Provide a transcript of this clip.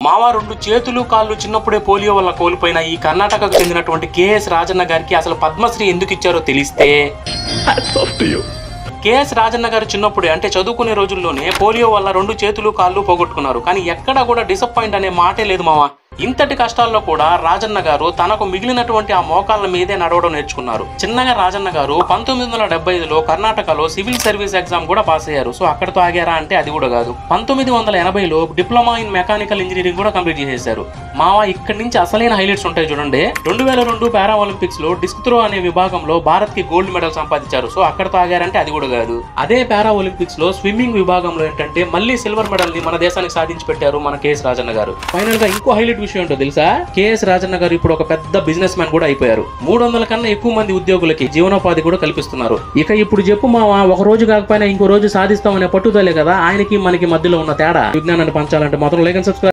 మావా 2 చేతులు కాళ్ళు చిన్నప్పుడే పోలియో వల్ల కోల్పోయిన ఈ కర్ణాటకకు చెందినటువంటి కేఎస్ రాజన్న గారికి అసలు పద్మశ్రీ ఎందుకు ఇచ్చారో తెలిస్తే, కేఎస్ రాజన్న గారు చిన్నప్పుడే అంటే చదువుకునే రోజుల్లోనే పోలియో వల్ల 2 చేతులు కాళ్ళు పోగొట్టుకున్నారు. కానీ ఎక్కడా కూడా డిసప్పాయింట్ అనే మాటే లేదు మావా. ఇంతటి కష్టాల్లో కూడా రాజన్న గారు తనకు మిగిలినటువంటి ఆ మోకాళ్ళ మీదే నడవడం నేర్చుకున్నారు. చిన్నగా రాజన్న గారు 1975లో కర్ణాటకలో సివిల్ సర్వీస్ ఎగ్జామ్ కూడా పాస్ అయ్యారు. సో అక్కడతో ఆగారా అంటే అది కూడా కాదు. 1980లో డిప్లొమా ఇన్ మెకానికల్ ఇంజనీరింగ్ కూడా కంప్లీట్ చేసేశారు. మావా ఇక్కడి నుంచి అసలైన హైలైట్స్ ఉంటాయి చూడండి. 2002 పారా ఒలింపిక్స్ లో డిస్క్ త్రో అనే విభాగంలో భారత్ కి గోల్డ్ మెడల్ సంపాదించారు. సో అక్కడతో ఆగారంటే అది కూడా కాదు. అదే పారా ఒలింపిక్స్ లో స్విమ్మింగ్ విభాగంలో ఏంటంటే మళ్ళీ సిల్వర్ మెడల్ ని మన దేశానికి సాధించి పెట్టారు మన కేఎస్ రాజన్న గారు. ఫైనల్ గా ఇంకో హైలైట్ విషయం ఏంటో తెలుసా? కేఎస్ రాజన్న గారు ఇప్పుడు ఒక పెద్ద బిజినెస్ మ్యాన్ కూడా అయిపోయారు. 300 కన్నా ఎక్కువ మంది ఉద్యోగులకి జీవనోపాధి కూడా కల్పిస్తున్నారు. ఇక ఇప్పుడు చెప్పు మావా, ఒక రోజు కాకపోయినా ఇంకో రోజు సాధిస్తామనే పట్టుదలే కదా ఆయనకి మనకి మధ్యలో ఉన్న తేడా. విజ్ఞానాన్ని పంచాలంటే మాత్రం లైక్ అండ్ సబ్స్క్రైబ్.